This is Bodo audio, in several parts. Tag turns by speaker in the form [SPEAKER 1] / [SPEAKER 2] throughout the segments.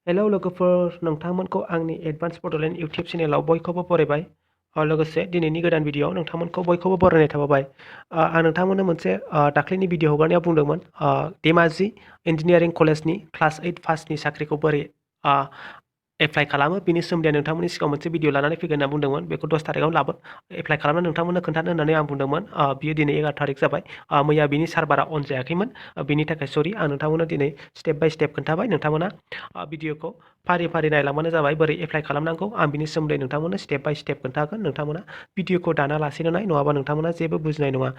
[SPEAKER 1] हेलौ लोगोफोर, नोंथांमोनखौ आंनि एडभान्स बड'लेण्ड इउटिउब चेनेलाव बयखौबो बरायबाय। लोगोसे दिनैनि गोदान भिडिअ'आव नोंथांमोनखौ बयखौबो बरायनाय थाबाय। आं नोंथांमोननो मोनसे दाख्लैनि भिडिअ हगारनायाव बुंदोंमोन धेमाजि इन्जिनियारिं कलेजनि क्लास 8 पासनि साख्रिखौ बोरै एप्लाइ खालामो बिनि सोमोन्दै नोंथांमोननि सिगाङाव मोनसे भिडिअ लानानै फैगोन होनना बुंदोंमोन। बेखौ 10 तारिखआव एप्लाइ खालामनानै नोंथांमोननो खोन्थानो होननानै आं बुंदोंमोन। बियो दिनै 11 तारिख जाबाय। मैया बिनि सार्भारा अन जायाखैमोन, बिनि थाखाय सरि। आं नोंथांमोननो दिनै स्टेप बाय स्टेप खोन्थाबाय। नोंथांमोना भिडिअखौ फारि फारि नायलांबानो जाबाय बोरै एप्लाइ खालामनांगौ। आं बिनि सोमोन्दै नोंथांमोननो स्टेप बाय स्टेप खोन्थागोन। नोंथांमोना भिडिअखौ दानालासेनो नाय, नङाबा नोंथांमोना जेबो बुजिनाय नङा।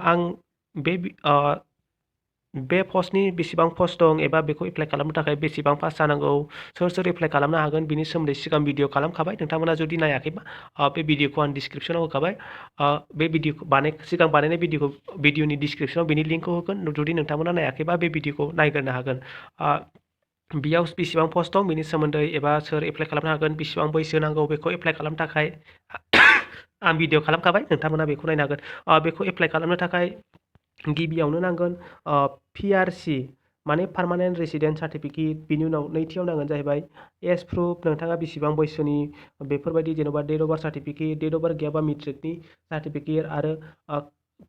[SPEAKER 1] आं बे पस्टनि बेसेबां पस्ट दं एबा बेखौ एप्लाइ खालामनो थाखाय बेसेबां पास जानांगौ, सोर सोर एप्लाइ खालामनो हागोन, बिनि सोमोन्दै सिगां भिडिअ खालामखाबाय। नोंथांमोना जुदि नायाखैबा बे भिडिअखौ आं डिसक्रिपसनाव होखाबाय। बे भिडिअखौ सिगां बानायनाय भिडिअनि डिसक्रिपसनाव बिनि लिंकखौ होगोन। जुदि नोंथांमोना नायाखैबा बे भिडिअखौ नायग्रोनो हागोन। बेयाव बेसेबां पस्ट दं बिनि सोमोन्दै एबा सोर एप्लाइ खालामनो हागोन, बेसेबां बैसो नांगौ बेखौ एप्लाइ खालामनो थाखाय आं भिडिअ खालामखाबाय। नोंथांमोना बेखौ नायनो हागोन। बेखौ एप्लाइ खालामनो थाखाय गिबियावनो नांगोन PRC माने पार्मानेन्ट रेसिडेन्ट सार्टिफिकेट। बिनि उनाव नैथियाव नांगोन जाहैबाय एज प्रुफ, नोंथाङा बेसेबां बैसोनि, बेफोरबायदि जेन'बा date of birth certificate, date of birth गैयाबा मेट्रिकनि सार्टिफिकेट आरो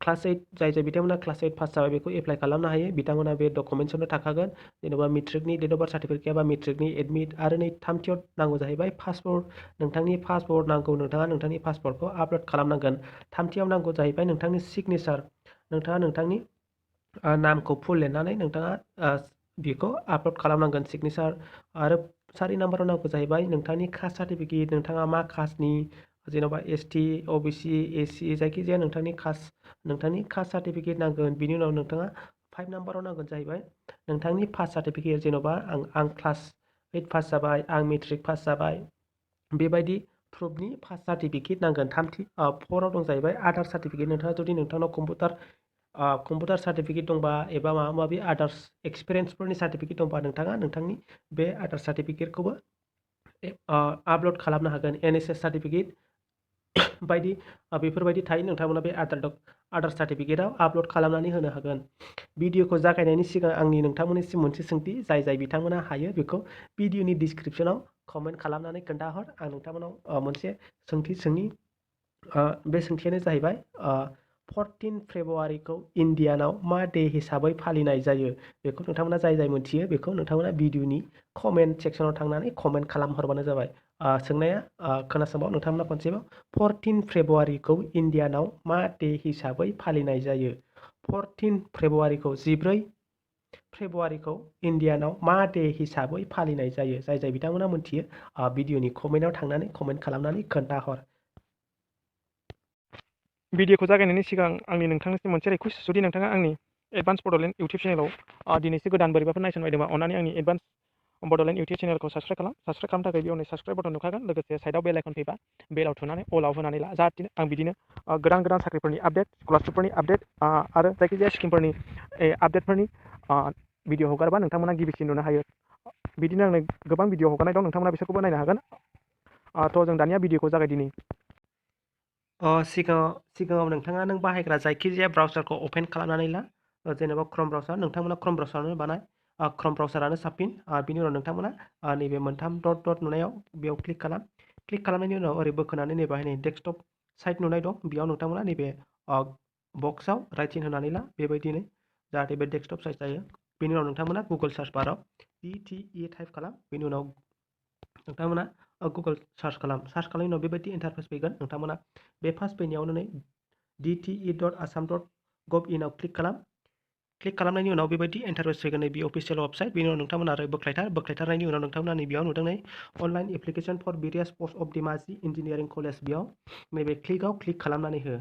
[SPEAKER 1] क्लास 8 जाय बिथांमोना क्लास 8 पास जाबाय बेखौ एप्लाइ खालामनो हायो। बिथांमोना बे डकुमेन्ट्सआवनो थाखागोन। जेन'बा मेट्रिकनि डेट अफ बार्थ सार्टिफिकेट गैयाबा मेट्रिकनि एडमिट आरो थामथियाव नांगौ जाहैबाय पासपर्ट। नोंथांनि पासपर्ट नांगौ, नोंथाङा नोंथांनि पासपर्टखौ आपल'ड खालामनांगोन। थामथियाव नांगौ जाहैबाय नोंथांनि सिगनेचार। नोंथाङा नोंथांनि नामखौ फुल लिरनानै नोंथाङा बेखौ आपल'ड खालामनांगोन, सिगनेचार। आरो 4 नाम्बाराव नांगौ जाहैबाय नोंथांनि कास्ट सार्टिफिकेट। नोंथाङा मा कास्टनि, जेन'बा ST, OBC, AC, जायखिजाया नोंथांनि कास्ट सार्टिफिकेट नांगोन। बिनि उनाव नोंथाङा 5 नाम्बाराव नांगोन जाहैबाय नोंथांनि पास सार्टिफिकेट। जेन'बा आं क्लास 8 पास जाबाय, आं मेट्रिक पास जाबाय, बेबायदि प्रुफनि पास सार्टिफिकेट नांगोन। 4आव दं जाहैबाय आधार सार्टिफिकेट। नोंथाङा जुदि नोंथांनाव कम्पिउटार सार्टिफिकेट दंबा एबा माबा माबि आदार्स एक्सपिरियेन्सफोरनि सार्टिफिकेट दंबा नोंथाङा नोंथांनि बे आधार सार्टिफिकेटखौबो आपल'ड खालामनो हागोन। NSS सार्टिफिकेट बायदि बेफोरबायदि थायो। नोंथांमोना बे आधार सार्टिफिकेटआव आपल'ड खालामनानै होनो हागोन। भिडिअखौ जागायनायनि सिगां आंनि नोंथांमोननिसिम मोनसे सोंथि, जाय बिथांमोना हायो बेखौ भिडिअनि डिसक्रिपसनाव कमेन्ट खालामनानै खोन्थाहर। आं नोंथांमोनाव मोनसे सोंथि सोंनि। बे सोंथियानो जाहैबाय 14 फेब्रुवारिखौ इण्डियानाव मा डे हिसाबै फालिनाय जायो? बेखौ नोंथांमोना जाय मोनथियो बेखौ नोंथांमोना भिडिअनि कमेन्ट सेक्सनाव थांनानै कमेन्ट खालामहरबानो जाबाय। सोंनाया खोनासंबाव नोंथांमोना खनसेबाव, 14 फेब्रुवारिखौ इण्डियानाव मा डे हिसाबै फालिनाय जायो? 14 फेब्रुवारिखौ 14 फेब्रुवारिखौ इण्डियानाव मा डे हिसाबै फालिनाय जायो? जाय बिथांमोना मोनथियो भिडिअनि कमेन्टआव थांनानै कमेन्ट खालामनानै खोन्थाहर। भिडिअखौ जागायनायनि सिगां आंनि नोंथांनिसिम मोनसे रिक्वेस्ट, जुदि नोंथाङा आंनि एडभान्स बड'लेण्ड इउटिउब चेनेलाव दिनैसो गोदान बोरैबाफोर नायसनबायदोंबा अननानै आंनि एडभान्स बड'लेण्ड इउटिउब चेनेलखौ साबस्क्राइब खालामनो थाखाय बेयावनो साबस्क्राइब बटन नुखागोन। लोगोसे साइडआव बेल आइकन फैबा बेलाव थुनानै अलाव होनानै ला, जाहाथे आं बिदिनो गोदान साख्रिफोरनि आपडेट, स्कलारशिपफोरनि आपडेट आरो जायखिजाया स्किमफोरनि आपडेटफोरनि भिडिअ हगारबा नोंथांमोना गिबिसिन नुनो हायो। बिदिनो आंनो गोबां भिडिअ हगारनाय दं, नोंथांमोना बिसोरखौबो नायनो हागोन। थ' जों दानिया भिडिअखौ जागायदिनि। सिगाङाव नोंथाङा नों बाहायग्रा जायखिजाया ब्राउजारखौ अपेन खालामनानै ला। जेनेबा क्रम ब्राउजार, नोंथांमोना क्रम ब्राउजारानो बानाय, क्रम ब्राउजारानो साबसिन। बिनि उनाव नोंथांमोना नैबे मोनथाम डट नुनायाव बेयाव क्लिक खालाम। क्लिक खालामनायनि उनाव ओरै बोखोनानै नै बाहाय डेस्कटप साइट नुनाय दं, बेयाव नोंथांमोना नैबे बक्सआव राइट सिन होनानै ला, बेबायदिनो जाहाथे बे डेस्कटप साइट जायो। बेनि उनाव नोंथांमोना गुगोल सार्च बाराव DTE टाइप खालाम। बेनि उनाव नोंथांमोना गुगोल सार्च खालामनायनि उनाव बेबायदि इन्टारफेस फैगोन। नोंथांमोना बे फार्स्ट पेजनियावनो नै dte.assam.gov.in आव क्लिक खालाम। क्लिक खालामनायनि उनाव बेबायदि इन्टारफेस फैगोन, नैबे अफिसियेल वेबसाइट। बेनि उनाव नोंथांमोना आरो बोख्लायथारनायनि उनाव नोंथांमोना नैबेयाव नुदों नै online application for various post of Dhemaji engineering college, बेयाव नैबे क्लिकआव क्लिक खालामनानै हो।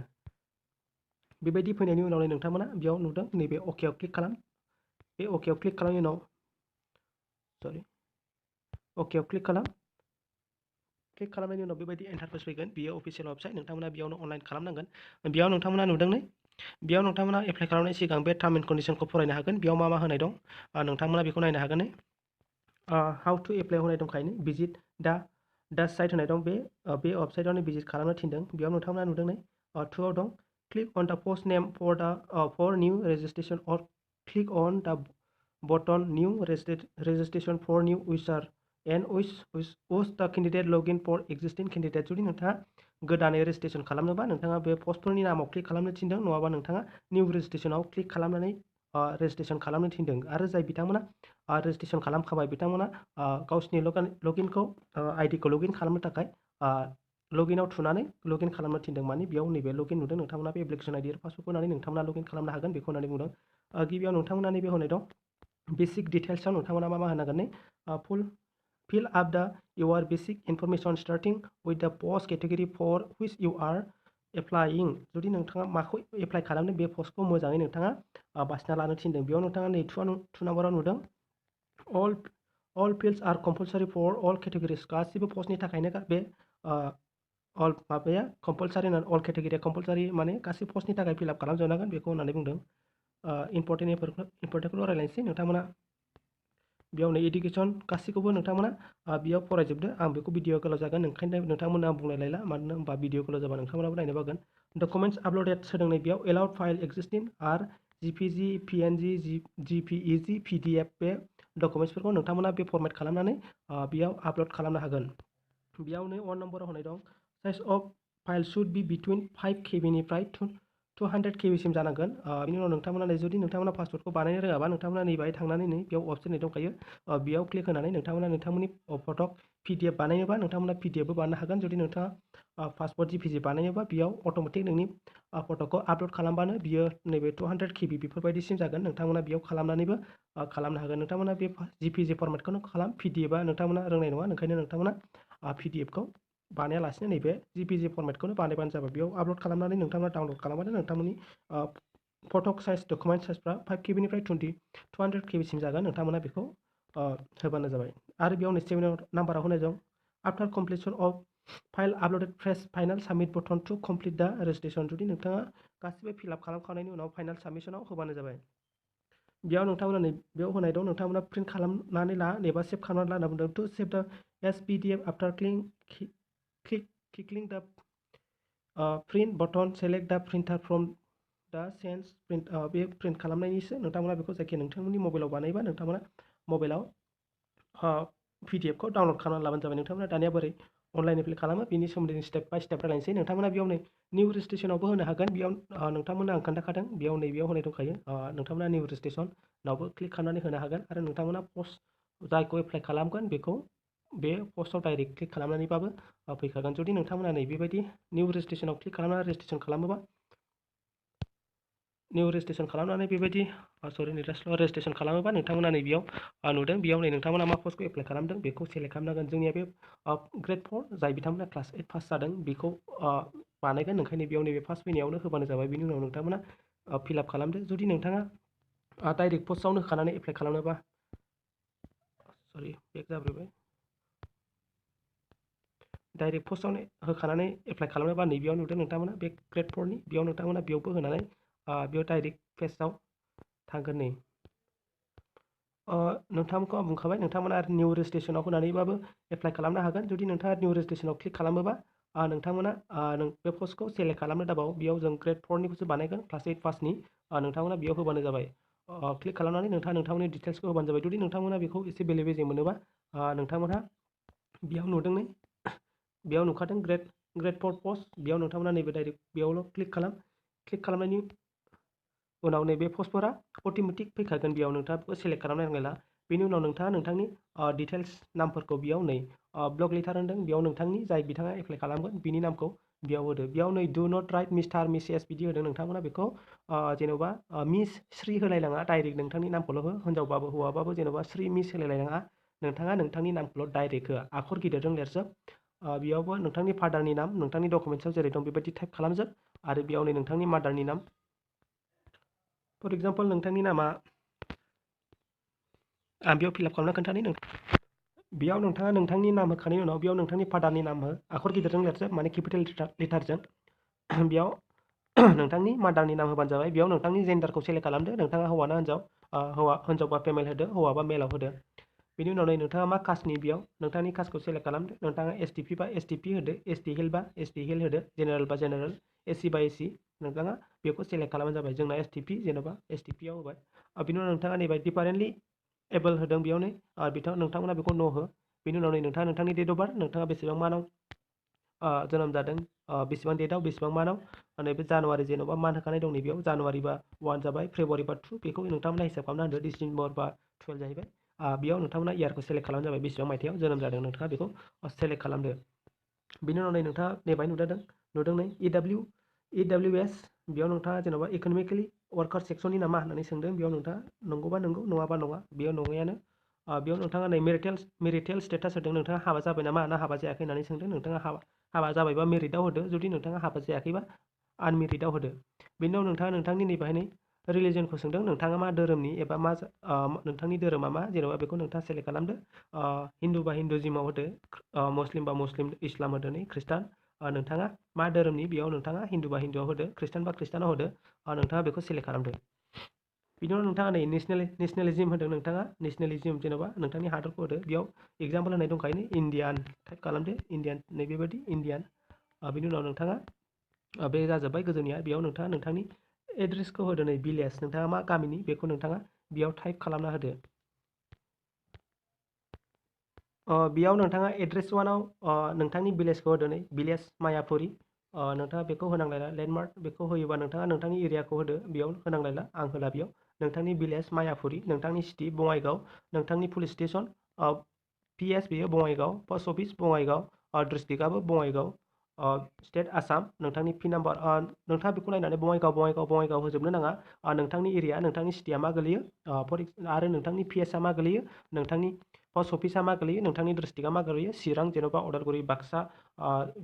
[SPEAKER 1] बेबायदि फैनायनि उनाव नोंथांमोना बेयाव नुदों नैबे अकेआव क्लिक खालाम। बे अकेआव क्लिक खालामनायनि उनाव अकेआव क्लिक खालाम। क्लिक खालामनायनि उनाव बेबायदि इन्टारफेस फैगोन, बियो अफिसियेल वेबसाइट। नोंथांमोना बेयावनो अनलाइन खालामनांगोन। बेयाव नोंथांमोना नुदों नै, बेयाव नोंथांमोना एप्लाइ खालामनायनि सिगां बे टार्म एन्ड कन्डिशनखौ फरायनो हागोन। बेयाव मा होनाय दं नोंथांमोना बेखौ नायनो हागोन। हाउ टु एप्लाइ होनाय दंखायो, भिजिट दा साइट होनाय दं। बे वेबसाइटआवनो भिजिट खालामनो थिनदों। बेयाव नोंथांमोना नुदों नै 2आव दं, click on the post name for new registration or click on the button new registration for new user and was the candidate login for existing candidate जुदि नोंथाङा गोदानै रेजिस्ट्रेशन खालामनोबा नोंथाङा बे पस्टफोरनि नामाव क्लिक खालामनो थिनदों नङाबा नोंथाङा निउ रेजिस्ट्रेशनाव क्लिक खालामनानै रेजिस्ट्रेशन खालामनो थिनदों आरो जाय बिथांमोना रेजिस्ट्रेशन खालामखाबाय बिथांमोना गावसिनि लगिनखौ आइडिखौ लगिन खालामनो थाखाय लगिनाव थुनानै लगिन खालामनो थिनदों माने बेयाव नैबे लगिन नुदों नोंथांमोना बे एप्लिकेशन आइडि आरो पासवर्डखौ होनानै नोंथांमोना लगिन खालामनो हागोन बेखौ होननानै बुंदों गिबियाव नोंथांमोना नैबे होनाय दं बेसिक डिटेल्सआव नोंथांमोना मा होनांगोन नै फुल fill up your basic information starting with the post category for which you are applying जुदि नोंथाङा माखौ एप्लाइ खालामदों बे पस्टखौ मोजाङै नोंथाङा बासिना लानो थिनदों बेयाव नोंथाङा नै 2 नाम्बाराव नुदों all fields are compulsory for all categories गासिबो पस्टनि थाखायनो बे all माबाया कम्पालसारि all category कम्पालसारि माने गासिबो पस्टनि थाखाय फिल आप खालामजोबनांगोन बेखौ होननानै बुंदों इम्पर्टेन्टखौ रायलायनोसै नोंथांमोना बेयाव नै एडुकेशन गासैखौबो नोंथांमोना बेयाव फरायजोबदो आं बेखौ भिडिअ गोलाव जागोन ओंखायनो नोंथांमोना आं बुंलायलायला मानो होनबा भिडिअ गोलाव जाबा नोंथांमोनाबो नायनो बागोन डकुमेन्ट्स आपल'डेड सोदों नै बेयाव एलाउड फाइल एक्जिस्टिं आर जिपिजि पिएनजि जिपिइजि पिडिएफ बे डकुमेन्ट्सफोरखौ नोंथांमोना बे फरमेट खालामनानै बेयाव आपल'ड खालामनो हागोन बेयावनो 1 नम्बराव होनाय दं size of file should be between 5 KB निफ्राय 200 KB सिम जानांगोन बिनि उनाव नोंथांमोना जुदि नोंथांमोना पासवर्डखौ बानायनो रोङाबा नोंथांमोना नैबाहाय थांनानै नै बेयाव अप्शन दंखायो बेयाव क्लिक होनानै नोंथांमोना नोंथांमोननि फट' PDF बानायनोबा नोंथांमोना PDFबो बानायनो हागोन जुदि नोंथाङा पासवर्ड जिपिजि बानायनोबा बेयाव अट'मेटिक नोंनि फट'खौ आपल'ड खालामबानो बियो नैबे 200 KB बेफोरबायदिसिम जागोन नोंथांमोना बेयाव खालामनानैबो खालामनो हागोन नोंथांमोना बे जिपिजि फरमेटखौनो खालाम PDFआ नोंथांमोना रोंनाय नङा ओंखायनो नोंथांमोना PDFखौ बानायालासिनो नैबे जिपिजि फरमेटखौनो बानायबानो जाबाय बेयाव आपल'ड खालामनानै नोंथांमोना डाउनल'ड खालामबानो नोंथांमोननि फट' साइज डकुमेन्ट साइजफ्रा 5 KB निफ्राय 200 KB सिम जागोन नोंथांमोना बेखौ होबानो जाबाय आरो बेयाव नै 7 नाम्बाराव होनाय दं after completion of file uploaded press final submit button to complete the registration जुदि नोंथाङा गासिबो फिलआप खालामखांनायनि उनाव फाइनाल साबमिशनाव होबानो जाबाय बेयाव नोंथांमोना नै बेयाव होनाय दं नोंथांमोना प्रिन्ट खालामनानै ला एबा सेभ खालामनानै ला होनना बुंदों टु सेभ द PDF आफ्टार क्लिकिं द प्रिन्ट बटन सेलेक्ट द प्रिन्टार फ्रम द सेन्स प्रिन्ट बे प्रिन्ट खालामनायनिसो नोंथांमोना बेखौ जायखिया नोंथांमोननि मबाइलाव बानायबा नोंथांमोना मबाइलाव PDFखौ डाउनल'ड खालामनानै लाबानो जाबाय नोंथांमोना दानिया बोरै अनलाइन एप्लाइ खालामो बिनि सोमोन्दै स्टेप बाय स्टेप रायलायनोसै नोंथांमोना बेयाव नै निउ रेजिस्ट्रेशनावबो होनो हागोन बेयाव नोंथांमोना आं खोन्थाखादों बेयाव नैबेयाव होनाय दंखायो नोंथांमोना निउ रेजिस्ट्रेशनावबो क्लिक खालामनानै होनो हागोन आरो नोंथांमोना पस्ट जायखौ एप्लाइ खालामगोन बेखौ बे पस्टआव डाइरेक्ट क्लिक खालामनानैबाबो फैखागोन जुदि नोंथांमोना नै बेबायदि निउ रेजिस्ट्रेशनाव क्लिक खालामनानै रेजिस्ट्रेशन खालामोबा निउ रेजिस्ट्रेशन खालामनानै बेबायदि रेजिस्ट्रेशन खालामोबा नोंथांमोना नै बेयाव नुदों बेयाव नै नोंथांमोना मा पस्टखौ एप्लाइ खालामदों बेखौ सेलेक्ट खालामनांगोन जोंनिया बे ग्रेड 4 जाय बिथांमोना क्लास 8 पास जादों बेखौ बानायगोन ओंखायनो बेयाव नैबे फार्स्ट फैनायावनो होबानो जाबाय बिनि उनाव नोंथांमोना फिलआप खालामदो जुदि नोंथाङा डाइरेक्ट पस्टआवनो होखानानै एप्लाइ खालामनोबा बेक जाब्रैबाय डाइरेक्ट पस्टआवनो होखानानै एप्लाइ खालामनोबा नैबेयाव नुदों नोंथांमोना बे ग्रेड 4नि बेयाव नोंथांमोना बेयावबो होनानै बेयाव डाइरेक्ट पेजआव थांगोन नै नोंथांमोनखौ आं बुंखाबाय नोंथांमोना निउ रेजिस्ट्रेशनाव होनानैबाबो एप्लाइ खालामनो हागोन जुदि नोंथाङा निउ रेजिस्ट्रेशनाव क्लिक खालामोबा नोंथांमोना बे पस्टखौ सेलेक्ट खालामनो दाबाव बेयाव जों ग्रेड 4निखौसो बानायगोन क्लास 8 पासनि नोंथांमोना बेयाव होबानो जाबाय क्लिक खालामनानै नोंथाङा नोंथांमोननि डिटेल्सखौ होबानो जाबाय जुदि नोंथांमोना बेखौ एसे बेले बेजे मोनोबा नोंथांमोनहा बेयाव नुदों नै बेयाव नुखादों ग्रेड 4 पस्ट बेयाव नोंथांमोना नैबे डाइरेक्ट बेयावल' क्लिक खालामनायनि उनाव नैबे पस्टफोरा अट'मेटिक फैखागोन बेयाव नोंथाङा बेखौ सेलेक्ट खालामनो नांलायला बेनि उनाव नोंथाङा नोंथांनि डिटेल्स नामफोरखौ बेयाव नै ब्लक लेटार होनदों बेयाव नोंथांनि जाय बिथाङा एप्लाइ खालामगोन बिनि नामखौ बेयाव होदो बेयाव नै do not right mister Mrs बिदि होदों नोंथांमोना बेखौ जेन'बा मिस श्री होलायलाङा डाइरेक्ट नोंथांनि नामखौल' हो हिनजावबाबो हौवाबाबो जेन'बा श्री मिस होलायलाङा नोंथाङा नोंथांनि नामखौल' डाइरेक्ट हो आखर गिदिरजों लिरजोब बेयावबो नोंथांनि फादारनि नाम नोंथांनि डकुमेन्ट्सआव जेरै दं बेबायदि टाइप खालामजोब आरो बेयाव नै नोंथांनि मादारनि नाम फर एग्जाम्पल नोंथांनि नामा आं बेयाव फिलआप खालामना खोन्थानि बेयाव नोंथाङा नोंथांनि नाम होखांनायनि उनाव बेयाव नोंथांनि फादारनि नाम हो आखर गिदिरजों लिरजोब माने केपिटेल लेटारजों बेयाव नोंथांनि मादारनि नाम होबानो जाबाय बेयाव नोंथांनि जेन्डारखौ सेलेक्ट खालामदो नोंथाङा हौवाना हिनजावबा फेमेल होदो हौवाबा मेलाव होदो बेनि उनाव नै नोंथाङा मा कास्टनि बेयाव नोंथांनि कास्टखौ सेलेक्ट खालामदो नोंथाङा STP बा STP होदो ST हिल बा ST हिल होदो जेनेरेल बा जेनेरेल SC बा SC नोंथाङा बेखौ सेलेक्ट खालामबानो जाबाय जोंना STP जेन'बा STP आव होबाय बिनि उनाव नोंथाङा नैबाय डिफारेन्टलि एबल होदों बेयाव नै नोंथांमोना बेखौ नो हो बिनि उनाव नै नोंथाङा नोंथांनि डेट अफ बार्थ नोंथाङा बेसेबां मानाव जोनोम जादों बेसेबां डेटआव बेसेबां मानाव नैबे जानुवारि जेन'बा मान होखानाय दं नैबेयाव जानुवारि बा 1 जाबाय फेब्रुवारि बा 2 बेखौ नोंथांमोना हिसाब खालामना होदो डिसेम्बर बा 12 जाहैबाय बेयाव नोंथांमोना इयारखौ सेलेक्ट खालामनाय जाबाय बेसेबां मायथाइयाव जोनोम जादों नोंथाङा बेखौ सेलेक्ट खालामदो बिनि उनाव नै नोंथाङा नैबाय नुदों नै EWS बेयाव नोंथाङा जेन'बा इक'नमिकेलि वार्कार सेक्सननि नामा होननानै सोंदों बेयाव नोंथाङा नंगौबा नंगौ नङाबा नङा बेयाव नङैयानो बेयाव नोंथाङा नै मेरिटेल स्टेटास होदों नोंथाङा हाबा जाबाय नामा ना हाबा जायाखै होननानै सोंदों नोंथाङा हाबा जाबायबा मेरिटआव होदो जुदि नोंथाङा हाबा जायाखैबा आनमेरिटआव होदो बेनि उनाव नोंथाङा नोंथांनि नैबाहाय रिलिजनखौ सोंदों नोंथाङा मा धोरोमनि एबा मा नोंथांनि धोरोमा मा जेन'बा बेखौ नोंथाङा सेलेक्ट खालामदो हिन्दु बा हिन्दुजिमाव होदो मुस्लिम बा मुस्लिम इस्लाम होदो नै ख्रिस्टान नोंथाङा मा धोरोमनि बेयाव नोंथाङा हिन्दु बा हिन्दुआव होदो ख्रिस्टान बा ख्रिस्टानाव होदो नोंथाङा बेखौ सेलेक्ट खालामदो बिनि उनाव नोंथाङा नै नेसनेलिजिम होदों नोंथाङा नेसनेलिजिम जेन'बा नोंथांनि हादरखौ होदो बेयाव एग्जाम्पल होनाय दंखायो इण्डियान टाइप खालामदो इण्डियान नै बेबायदि इण्डियान बिनि उनाव नोंथाङा बे जाजोब्बाय गोजौनिया बेयाव नोंथाङा नोंथांनि एड्रेसखौ होदो नै भिलेज नोंथाङा मा गामिनि बेखौ नोंथाङा बेयाव टाइप खालामना होदो बेयाव नोंथाङा एड्रेस वानाव नोंथांनि भिलेजखौ होदो नै भिलेज मायापुरि नोंथाङा बेखौ होनांलायला लेन्डमार्क बेखौ होयोबा नोंथाङा नोंथांनि एरियाखौ होदो बेयाव होनांलायला आं होला बेयाव नोंथांनि भिलेज मायापुरि नोंथांनि सिटि बङाइगाव नोंथांनि पुलिस स्टेसन PS बेयो बङाइगाव पस्ट अफिस बङाइगाव डिस्ट्रिक्टआबो बङाइगाव स्टेट आसाम नोंथांनि पिन नाम्बार नोंथाङा बेखौ नायनानै बङाइगाव होजोबनो नाङा नोंथांनि एरिया नोंथांनि सिटिया मा गोलैयो आरो नोंथांनि PS मा गोलैयो नोंथांनि पस्ट अफिसा मा गोलैयो नोंथांनि डिस्ट्रिक्टआ मा गोलैयो चिरां जेन'बा उदालगुरि बाक्सा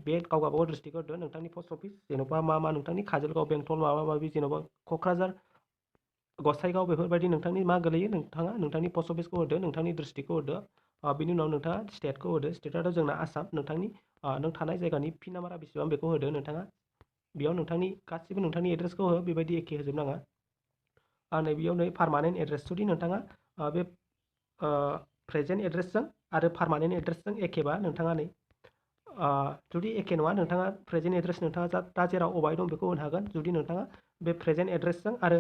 [SPEAKER 1] बे गावबागाव डिस्ट्रिक्टआव होदो नोंथांनि पस्ट अफिस जेन'बा मा नोंथांनि काजलगाव बेंटल माबा माबि जेन'बा क'क्राझार गसाइगाव बेफोरबायदि नोंथांनि मा गोलैयो नोंथाङा नोंथांनि पस्ट अफिसखौ होदो नोंथांनि डिस्ट्रिक्टखौ होदो बिनि उनाव नोंथाङा स्टेटखौ होदो स्टेटआथ' जोंना आसाम नोंथांनि नों थानाय जायगानि पिन नाम्बारा बेसेबां बेखौ होदो नोंथाङा बेयाव नोंथांनि गासिबो नोंथांनि एड्रेसखौ हो बेबायदि एखे होजोबनाङा नै बेयाव नै पारमानेन्ट एड्रेस जुदि नोंथाङा बे प्रेजेन्ट एड्रेसजों आरो पारमानेन्ट एड्रेसजों एखेबा नोंथाङा नै जुदि एखे नङा नोंथाङा प्रेजेन्ट एड्रेस नोंथाङा दा जेराव अबाय दं बेखौ होनो हागोन जुदि नोंथाङा बे प्रेजेन्ट एड्रेसजों आरो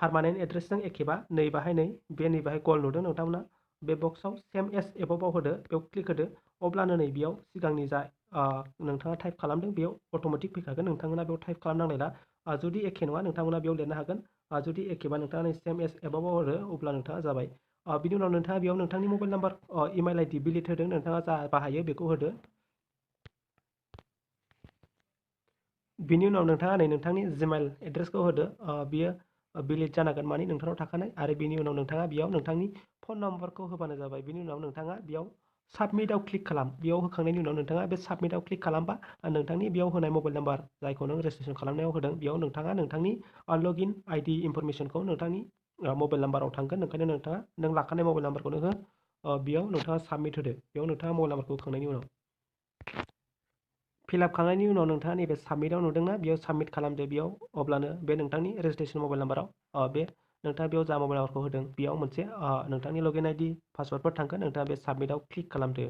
[SPEAKER 1] पारमानेन्ट एड्रेसजों एखेबा नैबाहाय नैबाहाय गल नुदों नोंथांमोना बे बक्सआव सेम एस एबाबाव होदो बेयाव क्लिक होदो अब्लानो नै बेयाव सिगांनि जा नोंथाङा टाइप खालामदों बेयाव अट'मेटिक फैखागोन नोंथांमोना बेयाव टाइप खालामनांलायला जुदि एखे नङा नोंथांमोना बेयाव लिरनो हागोन जुदि एखेबा नोंथाङा नै सेम एस एबाबाव होदो अब्ला नोंथाङा जाबाय बिनि उनाव नोंथाङा बेयाव नोंथांनि मबाइल नाम्बार इमेल आइडि बिलिट होदों नोंथाङा जा बाहायो बेखौ होदो बिनि उनाव नोंथाङा नै नोंथांनि जिमेल एड्रेसखौ होदो बियो बिलिट जानांगोन माने नोंथांनाव थाखानाय आरो बिनि उनाव नोंथाङा बेयाव नोंथांनि फन नाम्बारखौ होबानो जाबाय बिनि उनाव नोंथाङा बेयाव साबमिटआव क्लिक खालाम बेयाव होखांनायनि उनाव नोंथाङा बे साबमिटआव क्लिक खालामबा नोंथांनि बेयाव होनाय मबाइल नाम्बार जायखौ नों रेजिस्ट्रेसन खालामनायाव होदों बेयाव नोंथाङा नोंथांनि लगइन आइडि इनफरमेसनखौ नोंथांनि मबाइल नाम्बाराव थांगोन ओंखायनो नोंथाङा नों लाखानाय मबाइल नाम्बारखौनो हो बेयाव नोंथाङा साबमिट होदो बेयाव नोंथाङा मबाइल नाम्बारखौ होखांनायनि उनाव फिलआप खालामनायनि उनाव नोंथाङा नैबे साबमिटआव नुदोंना बेयाव साबमिट खालामदो बेयाव अब्लानो बे नोंथांनि रेजिस्ट्रेसन मबाइल नाम्बाराव बे नोंथाङा बेयाव जा मबाइल नाम्बारखौ होदों बेयाव मोनसे नोंथांनि लगइन आइडि पासवर्डफोर थांगोन नोंथाङा बे साबमिटआव क्लिक खालामदो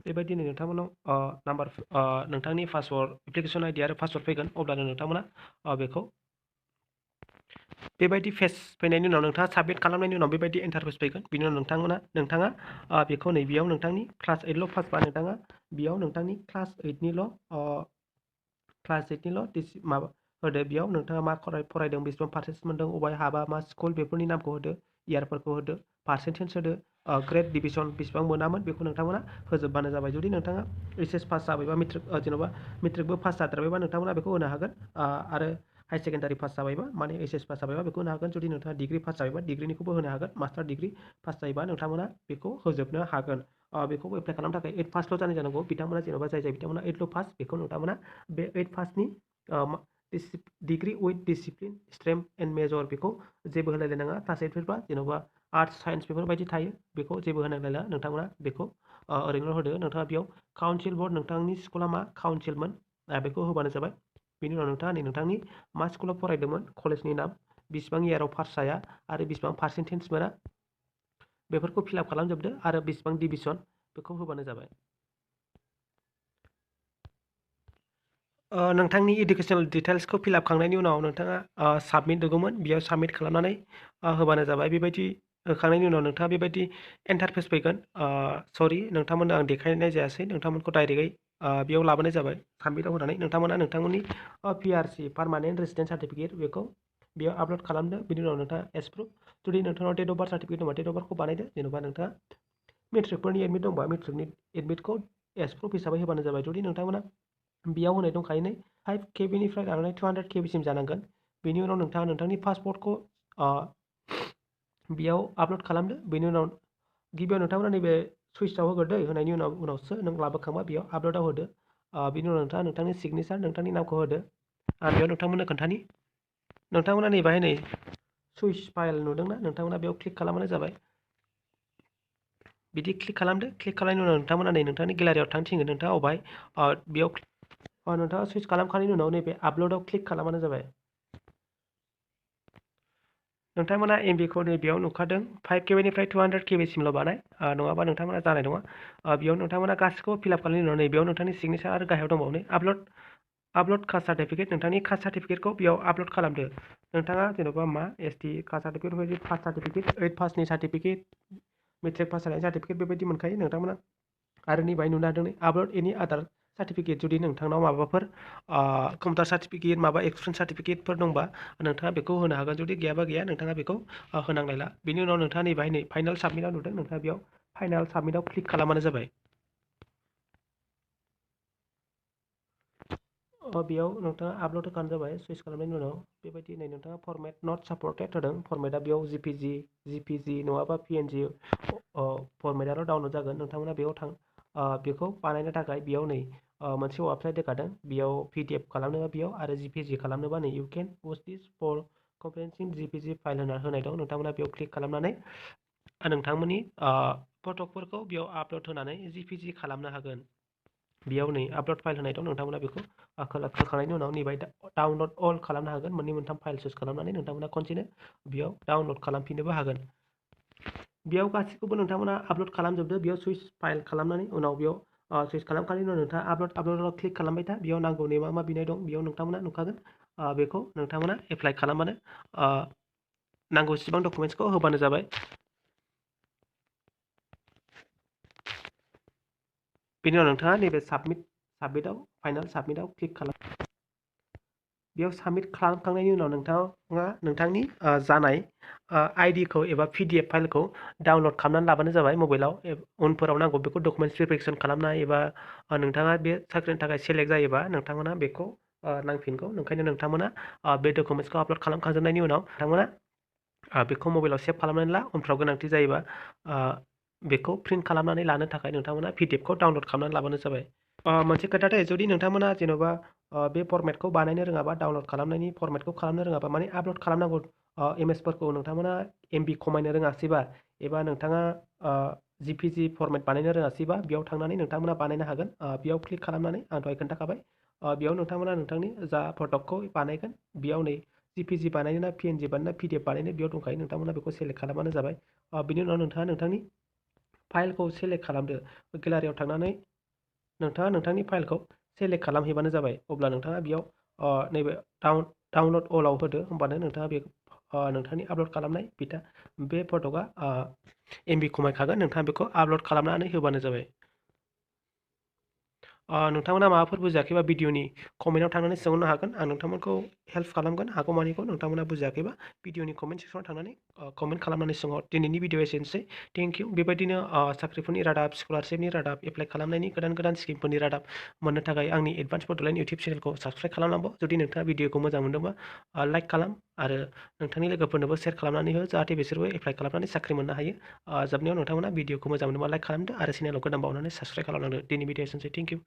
[SPEAKER 1] बेबायदिनो नोंथांमोनाव नाम्बार नोंथांनि पासवर्ड एप्लिकेसन आइडि आरो पासवर्ड फैगोन अब्लानो नोंथांमोना बेखौ बेबायदि फेस फैनायनि उनाव नोंथाङा साबमिट खालामनायनि उनाव बेबायदि इन्टारफेस फैगोन बिनि उनाव नोंथाङा बेखौ नै बेयाव नोंथांनि क्लास 8ल' पास बा नोंथाङा बेयाव नोंथांनि क्लास 8निल' माबा होदो बेयाव नोंथाङा मा फरायदों बेसेबां पार्सेन्टेज मोनदों अबाय हाबा मा स्कुल बेफोरनि नामखौ होदो इयारफोरखौ होदो पार्सेन्टेज होदो ग्रेड डिभिजन बेसेबां मोनामोन बेखौ नोंथांमोना होजोबबानो जाबाय जुदि नोंथाङा HS पास जाबायबा जेन'बा मेट्रिकबो पास जाद्रायबायबा नोंथांमोना बेखौ होनो हागोन आरो हाई सेकेन्डारि पास जाबायबा माने HS पास जाबायबा बेखौ होनो हागोन जुदि नोंथाङा डिग्री पास जाबायबा डिग्रीनिखौबो होनो हागोन मास्टार डिग्री पास जायोबा नोंथांमोना बेखौ होजोबनो हागोन बेखौबो एप्लाइ खालामनो थाखाय 8 पासल' जानाय जानांगौ बिथांमोना जेन'बा जाय बिथांमोना 8ल' पास बेखौ नोंथांमोना बे 8 पासनि degree with discipline stream and major बेखौ जेबो होलायलायनाङा क्लास 8 फोरबा जेन'बा आर्ट्स साइन्स बेफोरबायदि थायो बेखौ जेबो होनांलायला नोंथांमोना बेखौ ओरैनो होदो नोंथाङा बेयाव काउन्सिल बर्ड नोंथांनि स्कुला मा काउन्सिलमोन बेखौ होबानो जाबाय बिनि उनाव नोंथाङा नै नोंथांनि मा स्कुलाव फरायदोंमोन कलेजनि नाम बेसेबां इयाराव पास जाया आरो बेसेबां पार्सेन्टेज मोना बेफोरखौ फिलआप खालामजोबदो आरो बेसेबां डिभिजन बेखौ होबानो जाबाय नोंथांनि इडुकेसनेल डिटेल्सखौ फिल आप खांनायनि उनाव नोंथाङा साबमिट दङमोन बेयाव साबमिट खालामनानै होबानो जाबाय। बेबायदि होखांनायनि उनाव नोंथाङा बेबायदि इन्टारफेस फैगोन। सरि नोंथांमोननो आं देखायनाय जायासै, नोंथांमोनखौ डाइरेक्टयै बेयाव लाबोनाय जाबाय। साबमिटआव होनानै नोंथांमोना नोंथांमोननि PRC पारमानेन्ट रेसिडेन्ट सार्टिफिकेट बेखौ बेयाव आपल'ड खालामदो। बिनि उनाव नोंथाङा एस प्रुफ, जुदि नोंथांनाव डेट अफ बार्थ सार्टिफिकेट दंबा डेट अफ बार्थखौ बानायदो। जेनेबा नोंथाङा मेट्रिकफोरनि एडमिट दंबा मेट्रिकनि एडमिटखौ एस प्रुफ हिसाबै होबानो जाबाय। जुदि नोंथांमोना बेयाव होनाय दंखायो 5 KB लानानै 200 KB जानांगोन। बेनि उनाव नोंथाङा नोंथांनि पासपर्टखौ बेयाव आपल'ड खालामदो। बेनि उनाव गिबियाव नोंथांमोना नैबे सुइचआव होग्रोदो, होनायनि उनावसो नों लाबोखांबा बेयाव आपल'डआव होदो। बेनि उनाव नोंथाङा नोंथांनि सिगनेचार नोंथांनि नामखौ होदो। आं बेयाव नोंथांमोननो खोन्थानि, नोंथांमोना नै बाहाय नै सुइच फाइल नुदोंना, नोंथांमोना बेयाव क्लिक खालामबानो जाबाय। बिदि क्लिक खालामदो। क्लिक खालामनायनि उनाव नोंथांमोना नै नोंथांनि गेलारियाव थांथिनगोन। नोंथाङा अबाय बेयाव नोंथाङा सुइच खालामखांनायनि उनाव नैबे आपल'डआव क्लिक खालामबानो जाबाय। नोंथांमोना MB खौ नैबेयाव नुखादों 5 KB 200 KB सिमल' बानाय, नङाबा नोंथांमोना जानाय नङा। बेयाव नोंथांमोना गासिखौबो फिल आप खालामनायनि उनाव नैबेयाव नोंथांनि सिगनेचार आरो गाहायाव दंबावो आपल'ड कास्ट सार्टिफिकेट। नोंथांनि कास्ट सार्टिफिकेटखौ बेयाव आपल'ड खालामदो। नोंथाङा जेन'बा मा ST कास्ट सार्टिफिकेट, बेबायदि कास्ट सार्टिफिकेट, 8 पासनि सार्टिफिकेट, मेट्रिक पास जानायनि सार्टिफिकेट बेबायदि मोनखायो नोंथांमोना। आरो नैबाहाय नुनो हादों आपल'ड एनि आदार सार्टिफिकेट। जुदि नोंथांनाव माबाफोर कम्पिउटार सार्टिफिकेट, माबा एक्सपिरियेन्स सार्टिफिकेटफोर दंबा नोंथाङा बेखौ होनो हागोन। जुदि गैयाबा गैया, नोंथाङा बेखौ होनांलायला। बेनि उनाव नोंथाङा नैबाहाय नै फाइनाल साबमिटआव नुदों, नोंथाङा बेयाव फाइनाल साबमिटआव क्लिक खालामबानो जाबाय। बेयाव नोंथाङा आपल'ड होखानो जाबाय। सुइच खालामनायनि उनाव बेबायदि नै नोंथाङा फरमेट नट सापर्टेड होदों। फरमेटआ बेयाव JPG नङाबा PNG फरमेटआल' डाउनलड जागोन। नोंथांमोना बेयाव बेखौ बानायनो थाखाय बेयाव नै मोनसे वेबसाइट होखादों। बेयाव PDF खालामनोबा बेयाव, आरो JPG खालामनोबा नै you can use this for comprehensive JPG file होनाय दं। नोंथांमोना बेयाव क्लिक खालामनानै नोंथांमोननि फट'फोरखौ बेयाव आपल'ड होनानै JPG खालामनो हागोन। बेयाव नै आपल'ड फाइल होनाय दं। नोंथांमोना बेखौ खालामखांनायनि उनाव नैबाय डाउनलड अल खालामनो हागोन। मोननै मोनथाम फाइल चुज खालामनानै नोंथांमोना खनसेनो बेयाव डाउनलड खालामफिननोबो हागोन। बेयाव गासैखौबो नोंथांमोना आपल'ड खालामजोबदो। बेयाव सुइच फाइल खालामनानै उनाव बेयाव सुइच खालामखांनायनि उनाव नोंथाङा आपल'डआव क्लिक खालामबाय था। बेयाव नांगौनि मा बिनाय दं बेयाव नोंथांमोना नुखागोन। बेखौ नोंथांमोना एप्लाइ खालामबानो नांगौसिबां डकुमेन्ट्सखौ होबानो जाबाय। बेनि उनाव नोंथाङा नैबे साबमिटआव फाइनाल साबमिटआव क्लिक खालाम। बेयाव साबमिट खालामखांनायनि उनाव नोंथाङा नोंथांनि जानाय ID खौ एबा PDF फाइलखौ डाउनलड खालामनानै लाबानो जाबाय मबाइलाव। उनफोराव नांगौ बेखौ डकुमेन्ट्स भेरिफिकेसन खालामनाय, एबा नोंथाङा बे साख्रिनि थाखाय सेलेक्ट जायोबा नोंथांमोना बेखौ नांफिनगौ। ओंखायनो नोंथांमोना बे डकुमेन्ट्सखौ आपल'ड खालामखांजोबनायनि उनाव नोंथांमोना बेखौ मबाइलाव सेभ खालामनानै ला। उनफ्राव गोनांथि जायोबा बेखौ प्रिन्ट खालामनानै लानो थाखाय नोंथांमोना PDF खौ डाउनलड खालामनानै लाबानो जाबाय। मोनसे खोथा जुदि नोंथांमोना जेन'बा बे फरमेटखौ बानायनो रोङाबा, डाउनलड खालामनायनि फरमेटखौ खालामनो रोङाबा, माने आपल'ड खालामनांगौ इमेजफोरखौ नोंथांमोना MB खमायनो रोङासैबा, एबा नोंथाङा JPG फरमेट बानायनो रोङासैबा बेयाव थांनानै नोंथांमोना बानायनो हागोन। बेयाव क्लिक खालामनानै आं दहाय खोन्थाखाबाय। बेयाव नोंथांमोना नोंथांनि जा फट'खौ बानायगोन बेयाव नै JPG बानायनो ना PNG बानायनो ना PDF बानायनो बेयाव दंखायो। नोंथांमोना बेखौ सेलेक्ट खालामबानो जाबाय। बिनि उनाव नोंथाङा नोंथांनि फाइलखौ सेलेक्ट खालामदो। गेलारियाव थांनानै नोंथाङा नोंथांनि फाइलखौ सेलेक्ट खालामहैबानो जाबाय। अब्ला नोंथाङा बेयाव नैबे डाउनलड अलाव होदो। होमबानो नोंथाङा बे नोंथांनि आपल'ड खालामनाय बे फट'आ MB खमायखागोन। नोंथाङा बेखौ आपल'ड खालामनानै होबानो जाबाय। नोंथांमोना माबाफोर बुजियाखैबा भिडिअनि कमेन्टआव थांनानै सोंहरनो हागोन। आं नोंथांमोनखौ हेल्प खालामगोन हागौमानिखौ। नोंथांमोना बुजियाखैबा भिडिअनि कमेन्ट सेक्सनाव थांनानै कमेन्ट खालामनानै सोंहर। दिनैनि भिडिअ एसेनोसै। Thank you. बेबायदिनो साख्रिफोरनि रादाब, स्कलारशिपनि रादाब, एप्लाइ खालामनायनि गोदान स्किमफोरनि रादाब मोननो थाखाय आंनि एडभान्स बड'लेण्ड इउटुब चेनेलखौ साबस्क्राइब खालामनांगौ। जुदि नोंथाङा भिडिअखौ मोजां मोनदोंबा लाइक खालाम, आरो नोंथांनि लोगोफोरनोबो शेयार खालामनानै हो, जाहाथे बिसोरबो एप्लाइ खालामनानै साख्रि मोननो हायो। जोबनायाव नोंथांमोना भिडिअखौ मोजां मोनदोंबा लाइक खालामदो, आरो चेनेलाव गोदान बावनानै साबस्क्राइब खालामनांदो। दिनै भिडिअ एसेनोसै। Thank you.